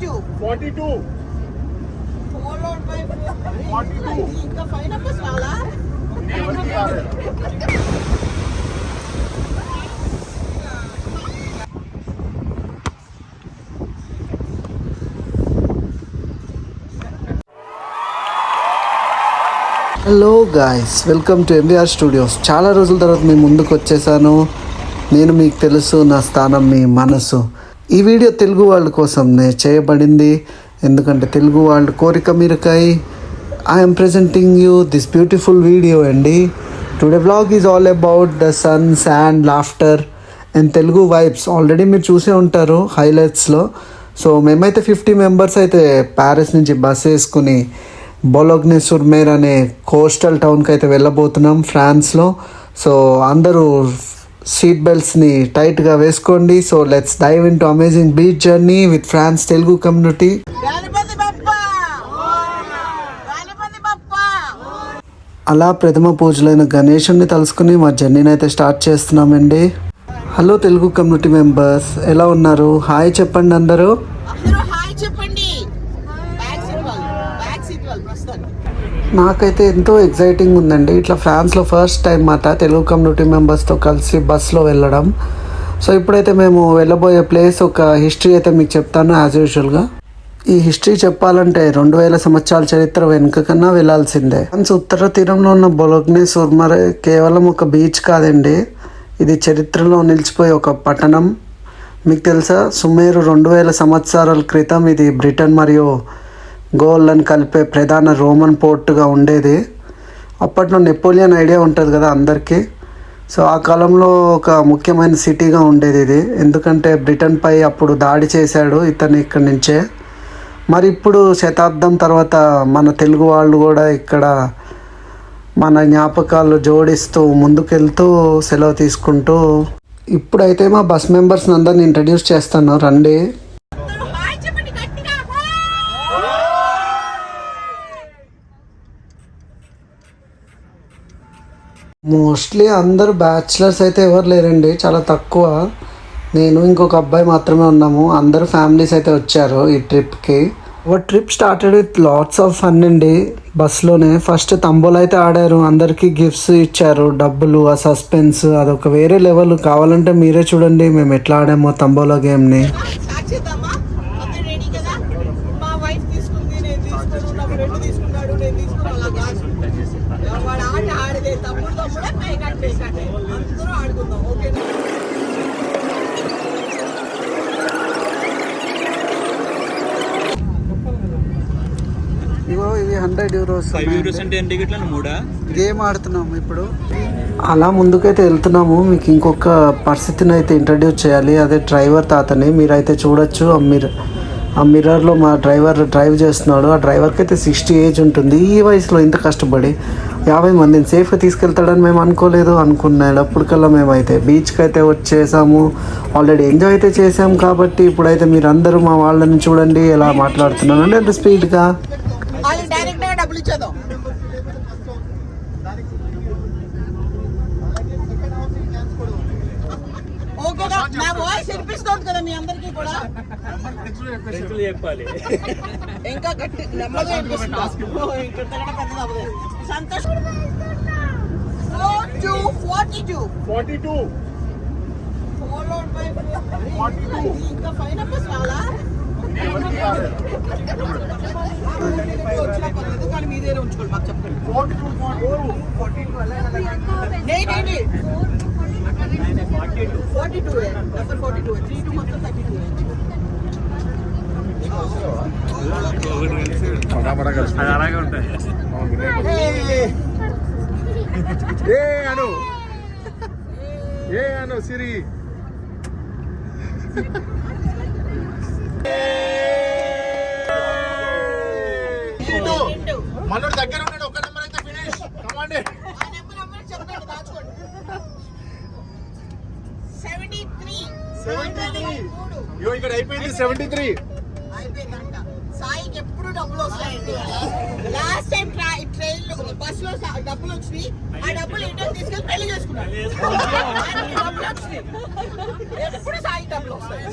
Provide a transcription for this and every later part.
42. Followed by 42. ఇంకా 5 numbers రాలా? Hello guys, welcome to MBR studios. చాలా రోజుల తర్వాత మీ ముందుకు వచ్చేసాను. నేను మీకు తెలుసు, నా స్థానం మీ మనసు. ఈ వీడియో తెలుగు వాళ్ళ కోసమే చేయబడింది, ఎందుకంటే తెలుగు వాళ్ళ కోరిక మీరకాయి I'm presenting you this beautiful video అండి. Today vlog is all about the sun, sand, laughter and Telugu vibes. Already మీరు చూసే ఉంటారు హైలైట్స్లో. సో మేమైతే 50 మెంబర్స్ అయితే ప్యారిస్ నుంచి బస్ వేసుకుని బొలోగ్నే-సూర్-మేర్ అనే కోస్టల్ టౌన్కి అయితే వెళ్ళబోతున్నాం ఫ్రాన్స్లో. సో అందరూ సీట్ బెల్ట్స్ని టైట్గా వేసుకోండి. So let's dive into amazing beach journey with France Telugu community. అలా ప్రథమ పూజలైన గణేశుని తలుసుకుని మా జర్నీని అయితే స్టార్ట్ చేస్తున్నామండి. హలో తెలుగు కమ్యూనిటీ మెంబర్స్, ఎలా ఉన్నారు? హాయ్ చెప్పండి అందరూ. నాకైతే ఎంతో ఎగ్జైటింగ్ ఉందండి. ఇట్లా ఫ్రాన్స్లో ఫస్ట్ టైం మాట తెలుగు కమ్యూనిటీ మెంబర్స్తో కలిసి బస్లో వెళ్ళడం. సో ఇప్పుడైతే మేము వెళ్ళబోయే ప్లేస్ ఒక హిస్టరీ అయితే మీకు చెప్తాను యాజ్ యూజువల్గా. ఈ హిస్టరీ చెప్పాలంటే 2000 సంవత్సరాల చరిత్ర వెనుక కన్నా వెళ్ళాల్సిందే. ఫ్రాన్స్ ఉత్తర తీరంలో ఉన్న బొలోగ్నే-సూర్-మేర్ కేవలం ఒక బీచ్ కాదండి, ఇది చరిత్రలో నిలిచిపోయే ఒక పట్టణం. మీకు తెలుసా, సుమారు 2000 సంవత్సరాల క్రితం ఇది బ్రిటన్ మరియు గోల్ని కలిపే ప్రధాన రోమన్ పోర్టుగా ఉండేది. అప్పట్లో నెపోలియన్ ఐడియా ఉంటుంది కదా అందరికీ. సో ఆ కాలంలో ఒక ముఖ్యమైన సిటీగా ఉండేది ఇది, ఎందుకంటే బ్రిటన్పై అప్పుడు దాడి చేశాడు ఇతను ఇక్కడి నుంచే. మరి ఇప్పుడు శతాబ్దం తర్వాత మన తెలుగు వాళ్ళు కూడా ఇక్కడ మన జ్ఞాపకాలు జోడిస్తూ ముందుకెళ్తూ సెలవు తీసుకుంటూ. ఇప్పుడైతే మా బస్ మెంబర్స్ని అందరిని ఇంట్రడ్యూస్ చేస్తాను, రండి. మోస్ట్లీ అందరూ బ్యాచిలర్స్ అయితే ఎవరు లేరండి, చాలా తక్కువ. నేను ఇంకొక అబ్బాయి మాత్రమే ఉన్నాము. అందరూ ఫ్యామిలీస్ అయితే వచ్చారు ఈ ట్రిప్కి. Trip started with lots of fun అండి. బస్లోనే ఫస్ట్ తంబోలా అయితే ఆడారు, అందరికీ గిఫ్ట్స్ ఇచ్చారు, డబ్బులు, ఆ సస్పెన్స్ అదొక వేరే లెవెల్. కావాలంటే మీరే చూడండి మేము ఎట్లా ఆడామో తంబోలా గేమ్ని. ఇవి 100 యూరోస్. 5 యూరోస్ అంటే ఎన్ని టికెట్లను? 3 గేమ్ ఆడుతున్నాము ఇప్పుడు. అలా ముందుకైతే వెళ్తున్నాము. మీకు ఇంకొక పరిస్థితిని అయితే ఇంట్రడ్యూస్ చేయాలి, అదే డ్రైవర్ తాతని. మీరైతే చూడొచ్చు, ఆ మిర్రర్లో మా డ్రైవర్ డ్రైవ్ చేస్తున్నాడు. ఆ డ్రైవర్కి అయితే 60 ఏజ్ ఉంటుంది. ఈ వయసులో ఇంత కష్టపడి 50 మందిని సేఫ్గా తీసుకెళ్తాడని మేము అనుకున్నాడు. అప్పటికల్లా మేమైతే బీచ్కి అయితే వచ్చేసాము. ఆల్రెడీ ఎంజాయ్ అయితే చేసాము కాబట్టి ఇప్పుడైతే మీరు అందరూ మా వాళ్ళని చూడండి ఎలా మాట్లాడుతున్నాను అంటే అంత స్పీడ్గా. ఇంకా గట్టి నెమ్మదిగా సంతోషం. 42. Followed by 42. ఇంకా 5 numbers రాలా? కానీ మీదే ఉంచుకోండి, మాకు చెప్పండి. 42. 42 నెంబర్ 42 32 మొత్తం 32. అలాగే ఉంటాయి. అను సిరి మనోడు దగ్గర ఉన్నాడు. ఒక నెంబర్ అయితే ఫినిష్. కమాండే దాచుకోండి. 73. ఇక్కడ అయిపోయింది. 73 అయిపోయిందంట. సాయికి ఎప్పుడు డబ్బులు వస్తాయండి. లాస్ట్ టైం ట్రైన్ లో బస్ లో డబ్బులు వచ్చినాయి. ఆ డబ్బులు ఇంటికి తీసుకెళ్ళి పెళ్లి చేసుకున్నాడు. డబ్బులు వచ్చినాయి. ఎప్పుడు సాయి డబ్బులు వస్తాయి.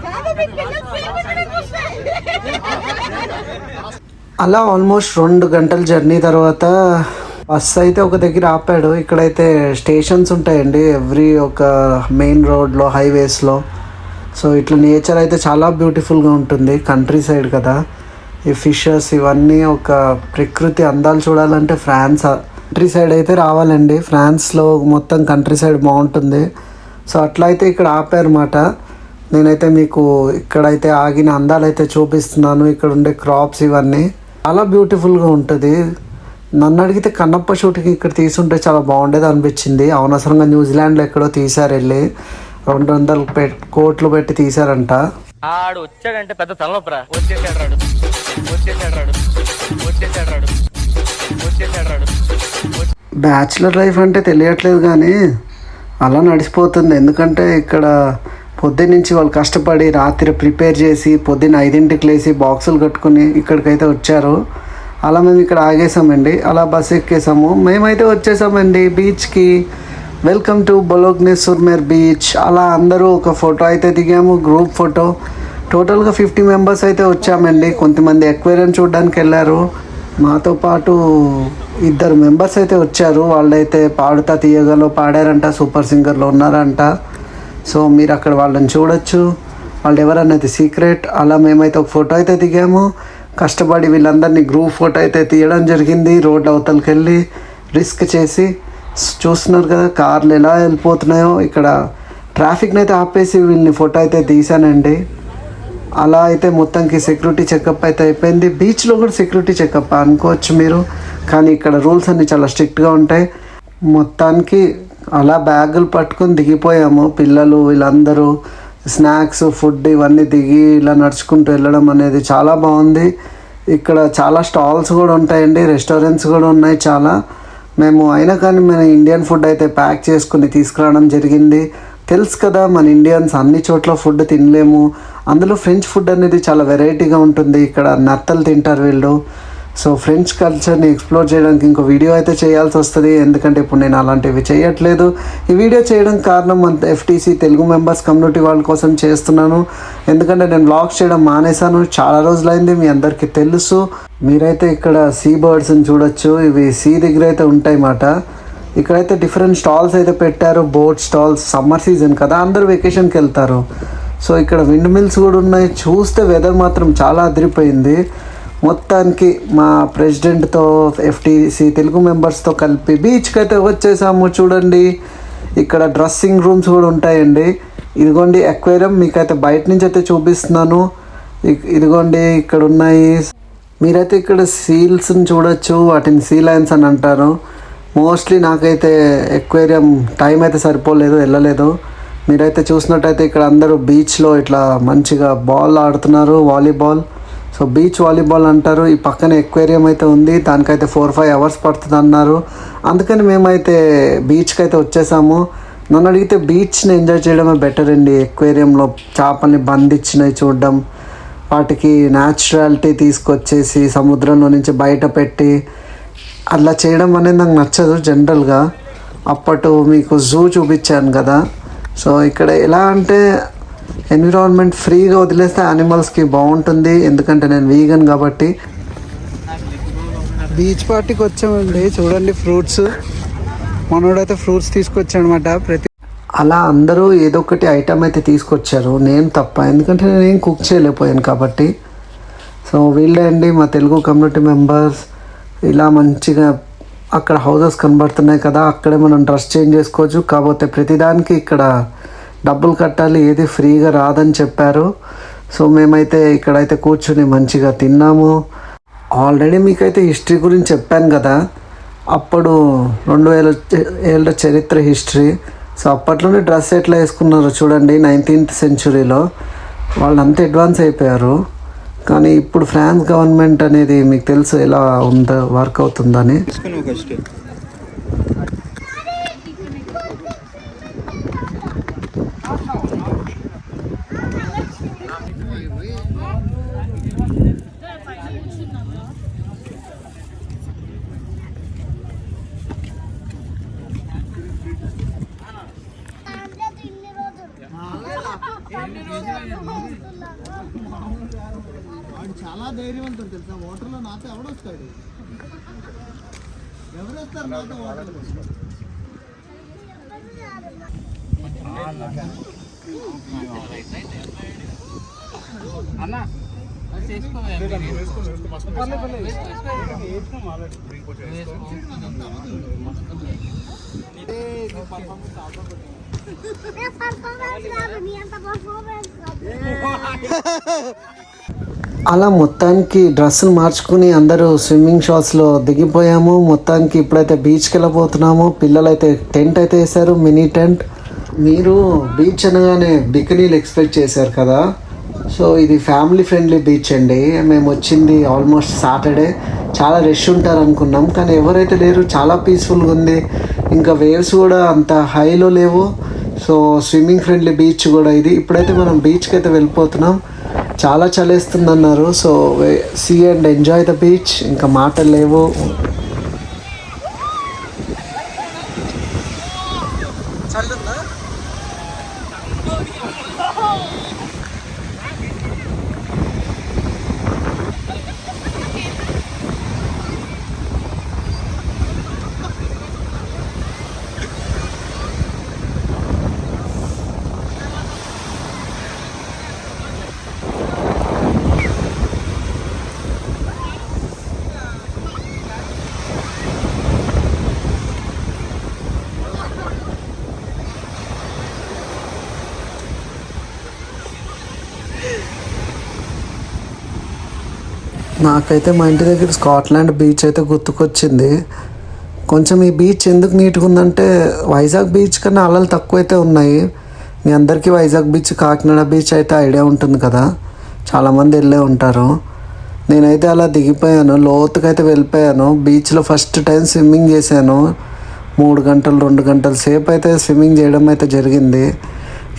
కాదు, మీకు పిల్లల పేరు పెట్టడం వస్తాయి. అలా ఆల్మోస్ట్ 2 గంటల జర్నీ తర్వాత బస్సు అయితే ఒక దగ్గర ఆపాడు. ఇక్కడైతే స్టేషన్స్ ఉంటాయండి ఎవ్రీ ఒక మెయిన్ రోడ్లో, హైవేస్లో. సో ఇట్లా నేచర్ అయితే చాలా బ్యూటిఫుల్గా ఉంటుంది. కంట్రీ సైడ్ కదా, ఈ ఫిషెస్ ఇవన్నీ ఒక ప్రకృతి అందాలు చూడాలంటే ఫ్రాన్స్ కంట్రీ సైడ్ అయితే రావాలండి. ఫ్రాన్స్లో మొత్తం కంట్రీ సైడ్ బాగుంటుంది. సో అట్లా అయితే ఇక్కడ ఆపారన్నమాట. నేనైతే మీకు ఇక్కడైతే ఆగిన అందాలు అయితే చూపిస్తున్నాను. ఇక్కడ ఉండే క్రాప్స్ ఇవన్నీ చాలా బ్యూటిఫుల్గా ఉంటుంది. నన్ను అడిగితే కన్నప్ప షూటింగ్ ఇక్కడ తీసుంటే చాలా బాగుండేది అనిపించింది. అవసరంగా న్యూజిలాండ్లో ఎక్కడో తీశారు, వెళ్ళి 200 కోట్లు పెట్టి తీశారంట. ఆడు వచ్చాడంటే పెద్ద తలనొప్పరా. వచ్చేసాడు రాడు. బ్యాచులర్ లైఫ్ అంటే తెలియట్లేదు కానీ అలా నడిచిపోతుంది. ఎందుకంటే ఇక్కడ పొద్దున్నుంచి వాళ్ళు కష్టపడి రాత్రి ప్రిపేర్ చేసి పొద్దున్న 5ంటికి లేసి బాక్సులు కట్టుకుని ఇక్కడికైతే వచ్చారు. అలా మేము ఇక్కడ ఆగేసామండి. అలా బస్ ఎక్కేసాము. మేమైతే వచ్చేసామండి బీచ్కి. Welcome to Boulogne sur Mer beach. అలా అందరూ ఒక ఫోటో అయితే దిగాము, గ్రూప్ ఫోటో. టోటల్గా 50 మెంబర్స్ అయితే వచ్చామండి. కొంతమంది ఎక్వేరియం చూడడానికి వెళ్ళారు. మాతో పాటు 2 మెంబర్స్ అయితే వచ్చారు. వాళ్ళైతే పాడుతా తీయగలో పాడారంట, సూపర్ సింగర్లో ఉన్నారంట. సో మీరు అక్కడ వాళ్ళని చూడొచ్చు. వాళ్ళు ఎవరన్నది సీక్రెట్. అలా మేమైతే ఒక ఫోటో అయితే దిగాము. కష్టపడి వీళ్ళందరినీ గ్రూప్ ఫోటో అయితే తీయడం జరిగింది. రోడ్ అవతలకి వెళ్ళి రిస్క్ చేసి. చూస్తున్నారు కదా కార్లు ఎలా వెళ్ళిపోతున్నాయో. ఇక్కడ ట్రాఫిక్ని అయితే ఆపేసి వీళ్ళని ఫోటో అయితే తీసానండి. అలా అయితే మొత్తానికి సెక్యూరిటీ చెకప్ అయితే అయిపోయింది. బీచ్లో కూడా సెక్యూరిటీ చెకప్ అనుకోవచ్చు మీరు, కానీ ఇక్కడ రూల్స్ అన్నీ చాలా స్ట్రిక్ట్గా ఉంటాయి. మొత్తానికి అలా బ్యాగులు పట్టుకొని దిగిపోయాము. పిల్లలు వీళ్ళందరూ స్నాక్స్, ఫుడ్ ఇవన్నీ దిగి ఇలా నడుచుకుంటూ వెళ్ళడం అనేది చాలా బాగుంది. ఇక్కడ చాలా స్టాల్స్ కూడా ఉంటాయండి, రెస్టారెంట్స్ కూడా ఉన్నాయి చాలా. మేము అయినా కానీ మన ఇండియన్ ఫుడ్ అయితే ప్యాక్ చేసుకుని తీసుకురావడం జరిగింది. తెలుసు కదా మన ఇండియన్స్ అన్ని చోట్ల ఫుడ్ తినలేము. అందులో ఫ్రెంచ్ ఫుడ్ అనేది చాలా వెరైటీగా ఉంటుంది. ఇక్కడ నత్తలు తింటారు వీళ్ళు. సో ఫ్రెంచ్ కల్చర్ని ఎక్స్ప్లోర్ చేయడానికి ఇంకో వీడియో అయితే చేయాల్సి వస్తుంది. ఎందుకంటే ఇప్పుడు నేను అలాంటివి చేయట్లేదు. ఈ వీడియో చేయడం కారణం మన ఎఫ్టీసీ తెలుగు మెంబర్స్ కమ్యూనిటీ వాళ్ళ కోసం చేస్తున్నాను. ఎందుకంటే నేను వ్లాగ్స్ చేయడం మానేశాను, చాలా రోజులైంది, మీ అందరికీ తెలుసు. మీరైతే ఇక్కడ సీ బర్డ్స్ని చూడొచ్చు. ఇవి సీ దగ్గర అయితే ఉంటాయి అన్నమాట. ఇక్కడైతే డిఫరెంట్ స్టాల్స్ అయితే పెట్టారు, బోట్ స్టాల్స్. సమ్మర్ సీజన్ కదా, అందరూ వెకేషన్కి వెళ్తారు. సో ఇక్కడ విండ్ మిల్స్ కూడా ఉన్నాయి. చూస్తే వెదర్ మాత్రం చాలా అదిరిపోయింది. మొత్తానికి మా ప్రెసిడెంట్తో, ఎఫ్టీసీ తెలుగు మెంబర్స్తో కలిపి బీచ్కి అయితే వచ్చేసాము. చూడండి ఇక్కడ డ్రెస్సింగ్ రూమ్స్ కూడా ఉంటాయండి. ఇదిగోండి అక్వేరియం, మీకైతే బయట నుంచి అయితే చూపిస్తున్నాను. ఇదిగోండి ఇక్కడ ఉన్నాయి. మీరైతే ఇక్కడ సీల్స్ని చూడొచ్చు, వాటిని సీ లయన్స్ అని అంటారు. మోస్ట్లీ నాకైతే ఎక్వేరియం టైం అయితే సరిపోలేదు, వెళ్ళలేదు. మీరైతే చూసినట్టయితే ఇక్కడ అందరూ బీచ్లో ఇట్లా మంచిగా బాల్ ఆడుతున్నారు, వాలీబాల్. సో బీచ్ వాలీబాల్ అంటారు. ఈ పక్కన ఎక్వేరియం అయితే ఉంది, దానికైతే 4-5 అవర్స్ పడుతుంది అన్నారు. అందుకని మేమైతే బీచ్కి అయితే వచ్చేసాము. నన్ను అడిగితే బీచ్ని ఎంజాయ్ చేయడమే బెటర్ అండి. ఎక్వేరియంలో చేపల్ని బంధించినవి చూడడం, వాటికి న్యాచురాలిటీ తీసుకొచ్చేసి సముద్రంలో నుంచి బయట పెట్టి అలా చేయడం అనేది నాకు నచ్చదు జనరల్గా. అప్పటి మీకు జూ చూపించాను కదా. సో ఇక్కడ ఎలా అంటే ఎన్విరాన్మెంట్ ఫ్రీగా వదిలేస్తే యానిమల్స్కి బాగుంటుంది. ఎందుకంటే నేను వీగన్ కాబట్టి. బీచ్ పార్టీకి వచ్చామండి. చూడండి ఫ్రూట్స్, మనోడైతే ఫ్రూట్స్ తీసుకొచ్చాడు అనమాట. అలా అందరూ ఏదో ఒకటి ఐటమ్ అయితే తీసుకొచ్చారు, నేను తప్ప. ఎందుకంటే నేను కుక్ చేయలేకపోయాను కాబట్టి. సో వీళ్ళే అండి మా తెలుగు కమ్యూనిటీ మెంబర్స్. ఇలా మంచిగా అక్కడ హౌసెస్ కనబడుతున్నాయి కదా, అక్కడే మనం డ్రెస్ చేంజ్ చేసుకోవచ్చు. కాకపోతే ప్రతిదానికి ఇక్కడ డబ్బులు కట్టాలి, ఏది ఫ్రీగా రాదని చెప్పారు. సో మేమైతే ఇక్కడైతే కూర్చుని మంచిగా తిన్నాము. ఆల్రెడీ మీకైతే హిస్టరీ గురించి చెప్పాను కదా, అప్పుడు 2000 ఏళ్ళ చరిత్ర హిస్టరీ. సో అప్పట్లోనే డ్రెస్ ఎట్లా వేసుకున్నారు చూడండి. 19th సెంచురీలో వాళ్ళంతా అడ్వాన్స్ అయిపోయారు. కానీ ఇప్పుడు ఫ్రాన్స్ గవర్నమెంట్ అనేది మీకు తెలుసు ఎలా ఉందో, వర్క్ అవుతుందని. చాలా ధైర్యవంతుడు తెలుసా, వాటర్లో నాతో ఎవడొస్తాడు, ఎవరు వస్తారు నాతో వాటర్లో. అలా మొత్తానికి డ్రెస్సులు మార్చుకుని అందరూ స్విమ్మింగ్ షాట్స్లో దిగిపోయాము. మొత్తానికి ఇప్పుడైతే బీచ్కి వెళ్ళబోతున్నాము. పిల్లలైతే టెంట్ అయితే వేశారు, మినీ టెంట్. మీరు బీచ్ అనగానే బికినీలు ఎక్స్పెక్ట్ చేశారు కదా, సో ఇది ఫ్యామిలీ ఫ్రెండ్లీ బీచ్ అండి. మేము వచ్చింది ఆల్మోస్ట్ సాటర్డే, చాలా రష్ ఉంటారు అనుకున్నాం, కానీ ఎవరైతే లేరు, చాలా పీస్ఫుల్గా ఉంది. ఇంకా వేవ్స్ కూడా అంత హైలో లేవు. సో స్విమ్మింగ్ ఫ్రెండ్లీ బీచ్ కూడా ఇది. ఇప్పుడైతే మనం బీచ్కి అయితే వెళ్ళిపోతున్నాం. చాలా చలేస్తుంది అన్నారు, so see and enjoy the beach. ఇంకా మాటలు లేవు. నాకైతే మా ఇంటి దగ్గర స్కాట్లాండ్ బీచ్ అయితే గుర్తుకొచ్చింది. కొంచెం ఈ బీచ్ ఎందుకు నీట్గా ఉందంటే, వైజాగ్ బీచ్ కన్నా అలలు తక్కువ అయితే ఉన్నాయి. మీ అందరికీ వైజాగ్ బీచ్, కాకినాడ బీచ్ అయితే ఐడియా ఉంటుంది కదా, చాలామంది వెళ్ళే ఉంటారు. నేనైతే అలా దిగిపోయాను, లోతుకైతే వెళ్ళిపోయాను. బీచ్లో ఫస్ట్ టైం స్విమ్మింగ్ చేశాను. 3 గంటలు 2 గంటల సేపు అయితే స్విమ్మింగ్ చేయడం అయితే జరిగింది.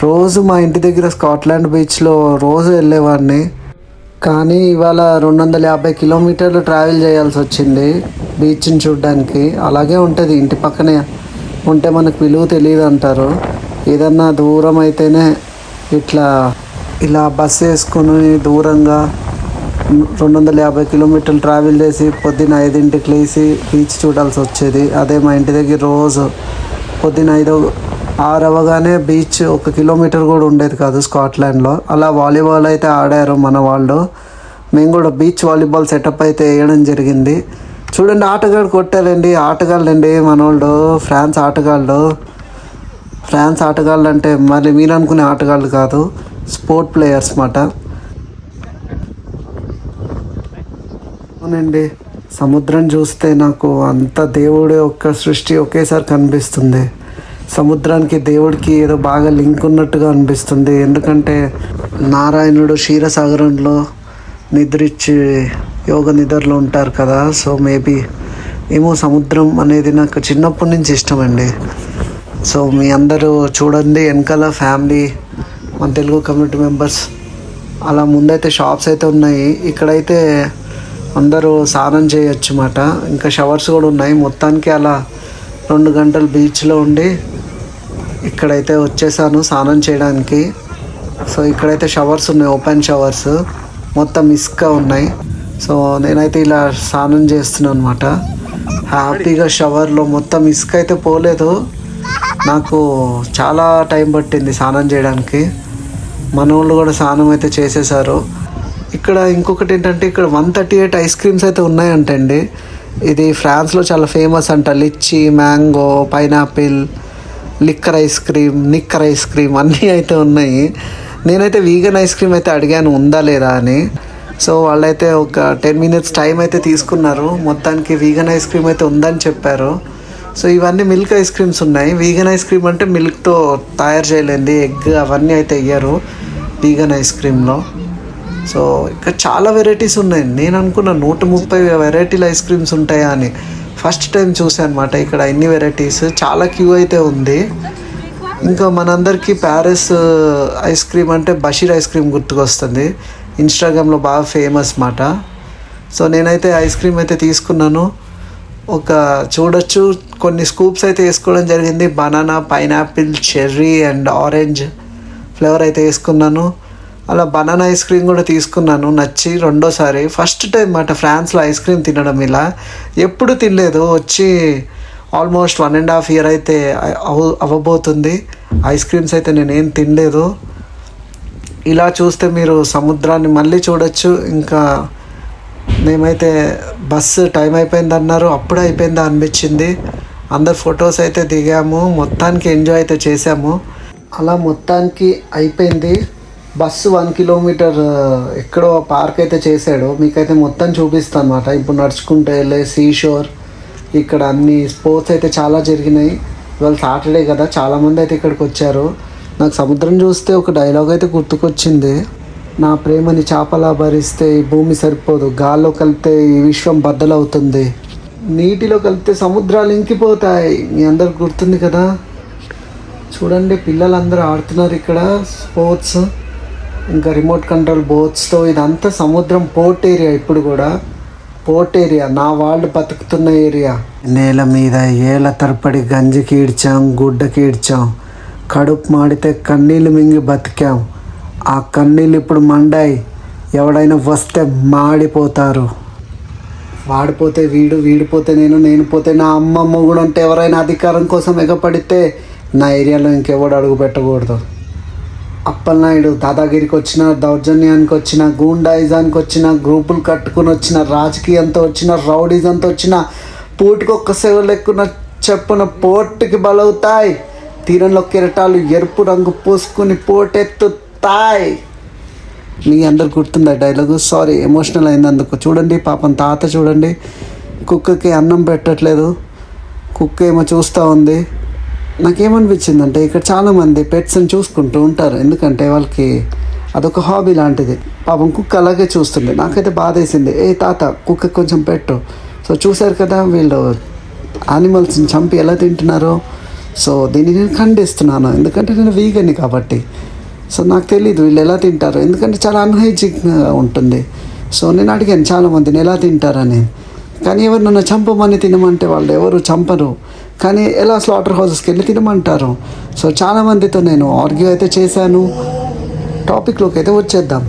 రోజు మా ఇంటి దగ్గర స్కాట్లాండ్ బీచ్లో రోజు వెళ్ళేవాడిని, కానీ ఇవాళ 250 కిలోమీటర్లు ట్రావెల్ చేయాల్సి వచ్చింది బీచ్ని చూడడానికి. అలాగే ఉంటుంది, ఇంటి పక్కనే ఉంటే మనకు విలువ తెలియదు అంటారు. ఏదన్నా దూరం అయితేనే ఇలా బస్సు వేసుకుని దూరంగా 250 కిలోమీటర్లు ట్రావెల్ చేసి పొద్దున్న 5ంటికి లేచి బీచ్ చూడాల్సి వచ్చేది. అదే మా ఇంటి దగ్గర రోజు పొద్దున్న 6 అవ్వగానే బీచ్ 1 కిలోమీటర్ కూడా ఉండేది కాదు స్కాట్లాండ్లో. అలా వాలీబాల్ అయితే ఆడారు మన వాళ్ళు. మేము కూడా బీచ్ వాలీబాల్ సెటప్ అయితే వేయడం జరిగింది. చూడండి, ఆటగాడు కొట్టారండి, ఆటగాళ్ళండి మనోళ్ళు, ఫ్రాన్స్ ఆటగాళ్ళు అంటే మళ్ళీ మీరు అనుకునే ఆటగాళ్ళు కాదు, స్పోర్ట్ ప్లేయర్స్ మాట. అవునండి, సముద్రం చూస్తే నాకు అంత దేవుడి యొక్క సృష్టి ఒకేసారి కనిపిస్తుంది. సముద్రానికి దేవుడికి ఏదో బాగా లింక్ ఉన్నట్టుగా అనిపిస్తుంది. ఎందుకంటే నారాయణుడు క్షీరసాగరంలో నిద్రించి యోగ నిద్రలో ఉంటారు కదా, సో మేబీ ఏమో సముద్రం అనేది నాకు చిన్నప్పటి నుంచి ఇష్టమండి. సో మీ అందరూ చూడండి, వెనకాల ఫ్యామిలీ, మన తెలుగు కమ్యూనిటీ మెంబర్స్, అలా ముందైతే షాప్స్ అయితే ఉన్నాయి. ఇక్కడైతే అందరూ స్నానం చేయొచ్చు అన్నమాట. ఇంకా షవర్స్ కూడా ఉన్నాయి. మొత్తానికి అలా 2 గంటలు బీచ్లో ఉండి ఇక్కడైతే వచ్చేసాను స్నానం చేయడానికి. సో ఇక్కడైతే షవర్స్ ఉన్నాయి, ఓపెన్ షవర్స్, మొత్తం ఇసుక ఉన్నాయి. సో నేనైతే ఇలా స్నానం చేస్తున్నాను అనమాట. హ్యాపీగా షవర్లో మొత్తం ఇసుక అయితే పోలేదు. నాకు చాలా టైం పట్టింది స్నానం చేయడానికి. మన వాళ్ళు కూడా స్నానం అయితే చేసేసారు. ఇక్కడ ఇంకొకటి ఏంటంటే, ఇక్కడ 138 ఐస్ క్రీమ్స్ అయితే ఉన్నాయంటండి. ఇది ఫ్రాన్స్లో చాలా ఫేమస్ అంట. లిచ్చి, మ్యాంగో, పైనాపిల్, నిక్కర్ ఐస్ క్రీమ్ అన్నీ అయితే ఉన్నాయి. నేనైతే వీగన్ ఐస్ క్రీమ్ అయితే అడిగాను ఉందా లేదా అని. సో వాళ్ళైతే ఒక 10 minutes టైం అయితే తీసుకున్నారు. మొత్తానికి వీగన్ ఐస్ క్రీమ్ అయితే ఉందని చెప్పారు. సో ఇవన్నీ మిల్క్ ఐస్ క్రీమ్స్ ఉన్నాయి. వీగన్ ఐస్ క్రీమ్ అంటే మిల్క్తో తయారు చేయలేండి, ఎగ్ అవన్నీ అయితే ఇయ్యరు వీగన్ ఐస్ క్రీమ్లో. సో ఇక్కడ చాలా వెరైటీస్ ఉన్నాయి. నేను అనుకున్న 130 వెరైటీల ఐస్ క్రీమ్స్ ఉంటాయా అని ఫస్ట్ టైం చూసాను అనమాట. ఇక్కడ ఇన్ని వెరైటీస్, చాలా క్యూ అయితే ఉంది. ఇంకా మనందరికీ ప్యారిస్ ఐస్ క్రీమ్ అంటే బషీర్ ఐస్ క్రీమ్ గుర్తుకొస్తుంది, ఇన్స్టాగ్రామ్లో బాగా ఫేమస్ మాట. సో నేనైతే ఐస్ క్రీమ్ అయితే తీసుకున్నాను. చూడొచ్చు కొన్ని స్కూప్స్ అయితే వేసుకోవడం జరిగింది. Banana, pineapple, cherry and orange flavour అయితే వేసుకున్నాను. అలా బనానా ఐస్ క్రీమ్ కూడా తీసుకున్నాను, నచ్చి రెండోసారి. ఫస్ట్ టైం మాట ఫ్రాన్స్లో ఐస్ క్రీమ్ తినడం ఇలా, ఎప్పుడు తినలేదు. వచ్చి ఆల్మోస్ట్ 1.5 year అయితే అవ్వబోతుంది. ఐస్ క్రీమ్స్ అయితే నేనేం తినలేదు. ఇలా చూస్తే మీరు సముద్రాన్ని మళ్ళీ చూడొచ్చు. ఇంకా మేమైతే బస్సు టైం అయిపోయింది అన్నారు, అప్పుడే అయిపోయిందా అనిపించింది. అందరు ఫొటోస్ అయితే దిగాము, మొత్తానికి ఎంజాయ్ అయితే చేసాము. అలా మొత్తానికి అయిపోయింది. బస్సు 1 kilometer ఎక్కడో పార్క్ అయితే చేశాడు, మీకైతే మొత్తం చూపిస్తాను అన్నమాట. ఇప్పుడు నడుచుకుంటూ వెళ్ళే సీషోర్, ఇక్కడ అన్ని స్పోర్ట్స్ అయితే చాలా జరిగినాయి. ఇవాళ సాటర్డే కదా, చాలామంది అయితే ఇక్కడికి వచ్చారు. నాకు సముద్రం చూస్తే ఒక డైలాగ్ అయితే గుర్తుకొచ్చింది, నా ప్రేమని చేపలా భరిస్తే ఈ భూమి సరిపోదు, గాల్లో కలిపితే ఈ విశ్వం బద్దలవుతుంది, నీటిలో కలిపితే సముద్రాలు ఇంకిపోతాయి. మీ అందరికి గుర్తుంది కదా. చూడండి పిల్లలందరూ ఆడుతున్నారు ఇక్కడ స్పోర్ట్స్, ఇంకా రిమోట్ కంట్రోల్ బోట్స్తో. ఇదంతా సముద్రం పోర్ట్ ఏరియా, ఇప్పుడు కూడా పోర్ట్ ఏరియా, నా వాళ్ళు బతుకుతున్న ఏరియా. నేల మీద ఏళ్ళ తరపడి గంజికి ఈడ్చాం, గుడ్డకి ఈడ్చాం, కడుపు మాడితే కన్నీళ్ళు మింగి బతికాం. ఆ కన్నీళ్ళు ఇప్పుడు మండాయి, ఎవడైనా వస్తే మాడిపోతారు. వాడిపోతే వీడు, వీడిపోతే నేను, నేను పోతే నా అమ్మమ్మ కూడా ఉంటే, ఎవరైనా అధికారం కోసం ఎగపడితే నా ఏరియాలో ఇంకెవడు అడుగు పెట్టకూడదు. అప్పలనాయుడు దాదాగిరికి వచ్చిన, దౌర్జన్యానికి వచ్చిన, గూండాయిజానికి వచ్చిన, గ్రూపులు కట్టుకుని వచ్చిన, రాజకీయంతో వచ్చిన, రౌడీజంతో వచ్చిన, పూటికొక్క సేవ లెక్కున చెప్పున పోర్టుకి బలవుతాయి. తీరంలో కిరటాలు ఎరుపు రంగు పూసుకుని పోటెత్తుతాయి. మీ అందరు గుర్తుందా డైలాగు? సారీ, ఎమోషనల్ అయినందుకు. చూడండి పాపం తాత చూడండి, కుక్కకి అన్నం పెట్టట్లేదు, కుక్క ఏమో చూస్తూ ఉంది. నాకేమనిపించిందంటే ఇక్కడ చాలామంది పెట్స్ని చూసుకుంటూ ఉంటారు, ఎందుకంటే వాళ్ళకి అదొక హాబీ లాంటిది. పాపం కుక్క అలాగే చూస్తుంది. నాకైతే బాధ వేసింది, ఏ తాత కుక్క కొంచెం పెట్టు. సో చూశారు కదా వీళ్ళు యానిమల్స్ని చంపి ఎలా తింటున్నారో. సో దీన్ని నేను ఖండిస్తున్నాను, ఎందుకంటే నేను వీగని కాబట్టి. సో నాకు తెలీదు వీళ్ళు ఎలా తింటారు, ఎందుకంటే చాలా అన్హైజీన్గా ఉంటుంది. సో నేను అడిగాను చాలామందిని ఎలా తింటారని, కానీ ఎవరు నన్ను చంపమని తినమంటే వాళ్ళు ఎవరు చంపరు, కానీ ఎలా స్లాటర్ హౌసెస్కి వెళ్ళి తినమంటారు. సో చాలామందితో నేను ఆర్గ్యూ అయితే చేశాను. టాపిక్లోకి అయితే వచ్చేద్దాం.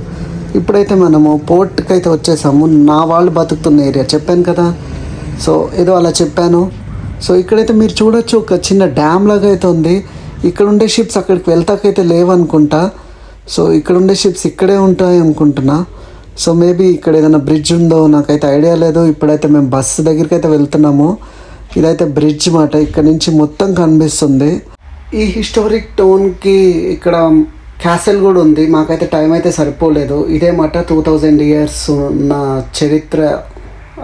ఇప్పుడైతే మనము పోర్ట్కి అయితే వచ్చేసాము. నా వాళ్ళు బతుకుతున్న ఏరియా చెప్పాను కదా, సో ఏదో అలా చెప్పాను. సో ఇక్కడైతే మీరు చూడొచ్చు, ఒక చిన్న డ్యామ్ లాగా అయితే ఉంది. ఇక్కడ ఉండే షిప్స్ అక్కడికి వెళ్తాకైతే లేవనుకుంటా. సో ఇక్కడ ఉండే షిప్స్ ఇక్కడే ఉంటాయి అనుకుంటున్నా. సో మేబీ ఇక్కడ ఏదైనా బ్రిడ్జ్ ఉందో నాకైతే ఐడియా లేదు. ఇప్పుడైతే మేము బస్సు దగ్గరికి అయితే వెళ్తున్నాము. ఇదైతే బ్రిడ్జ్ మాట, ఇక్కడ నుంచి మొత్తం కనిపిస్తుంది. ఈ హిస్టారిక్ టౌన్కి ఇక్కడ క్యాసెల్ కూడా ఉంది. మాకైతే టైం అయితే సరిపోలేదు. ఇదే మాట 2000 years ఉన్న చరిత్ర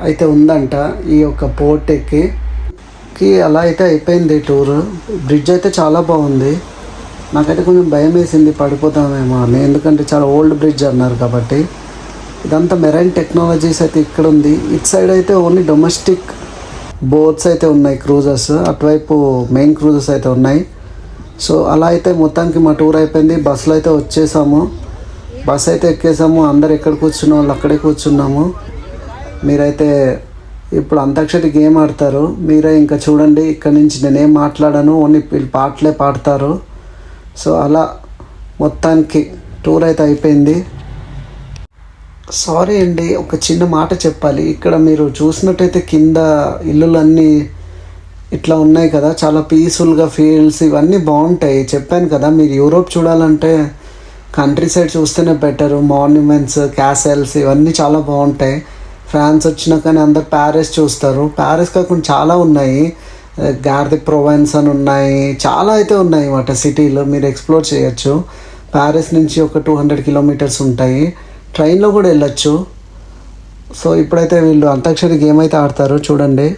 అయితే ఉందంట ఈ యొక్క పోర్ట్కి. అలా అయితే అయిపోయింది టూర్. బ్రిడ్జ్ అయితే చాలా బాగుంది. నాకైతే కొంచెం భయం వేసింది పడిపోతామేమో అని, ఎందుకంటే చాలా ఓల్డ్ బ్రిడ్జ్ అన్నారు కాబట్టి. ఇదంతా మెరైన్ టెక్నాలజీస్ అయితే ఇక్కడ ఉంది. ఇటు సైడ్ అయితే ఓన్లీ డొమెస్టిక్ బోట్స్ అయితే ఉన్నాయి, క్రూజర్స్. అటువైపు మెయిన్ క్రూజర్స్ అయితే ఉన్నాయి. సో అలా అయితే మొత్తానికి మా టూర్ అయిపోయింది. బస్సులో అయితే వచ్చేసాము, బస్ అయితే ఎక్కేసాము. అందరు ఎక్కడ కూర్చున్న వాళ్ళు అక్కడే కూర్చున్నాము. మీరైతే ఇప్పుడు అంతాక్షరి గేమ్ ఆడతారు, మీరే ఇంకా చూడండి. ఇక్కడ నుంచి నేనేం మాట్లాడాను, ఓన్లీ వీళ్ళు పాటలే పాడతారు. సో అలా మొత్తానికి టూర్ అయితే అయిపోయింది. సారీ అండి, ఒక చిన్న మాట చెప్పాలి. ఇక్కడ మీరు చూసినట్టయితే కింద ఇల్లులన్నీ ఇట్లా ఉన్నాయి కదా, చాలా పీస్ఫుల్గా ఫీల్డ్స్ ఇవన్నీ బాగుంటాయి. చెప్పాను కదా, మీరు యూరోప్ చూడాలంటే కంట్రీ సైడ్ చూస్తేనే బెటరు. మాన్యుమెంట్స్, క్యాసెల్స్ ఇవన్నీ చాలా బాగుంటాయి. ఫ్రాన్స్ వచ్చినా కానీ అందరు ప్యారిస్ చూస్తారు. ప్యారిస్ కాకుండా చాలా ఉన్నాయి, గార్ది ప్రొవెన్స్ అని ఉన్నాయి, చాలా అయితే ఉన్నాయి అన్నమాట సిటీలో. మీరు ఎక్స్ప్లోర్ చేయొచ్చు. ప్యారిస్ నుంచి ఒక 200 kilometers ఉంటాయి, ట్రైన్లో కూడా వెళ్ళొచ్చు. సో ఇప్పుడైతే వీళ్ళు అంతాక్షరి గేమ్ అయితే ఆడతారు, చూడండి.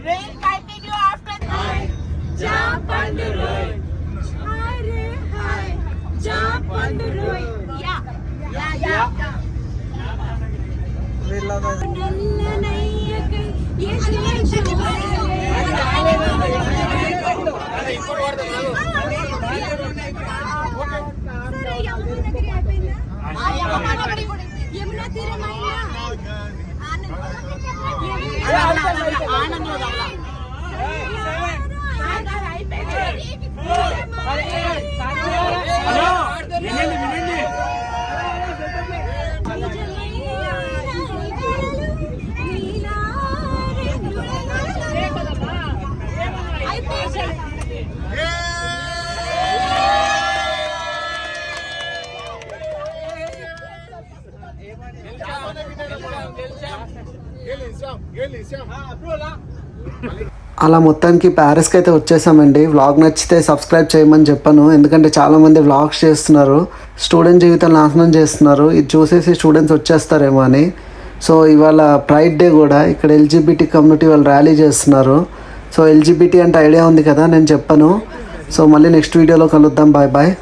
Rain continue after that. Jump and roll. Hi, Ray, hi. Jump and roll. Yeah. అలా మొత్తానికి ప్యారిస్కి అయితే వచ్చేసామండి. వ్లాగ్ నచ్చితే సబ్స్క్రైబ్ చేయమని చెప్పాను, ఎందుకంటే చాలామంది వ్లాగ్స్ చేస్తున్నారు, స్టూడెంట్ జీవితం నాశనం చేస్తున్నారు, ఇది చూసేసి స్టూడెంట్స్ వచ్చేస్తారేమో అని. సో ఇవాళ ప్రైడ్ డే కూడా, ఇక్కడ ఎల్జీబీటీ కమ్యూనిటీ వాళ్ళు ర్యాలీ చేస్తున్నారు. సో ఎల్జీబీటీ అంటే ఐడియా ఉంది కదా, నేను చెప్పాను. సో మళ్ళీ నెక్స్ట్ వీడియోలో కలుద్దాం. Bye bye.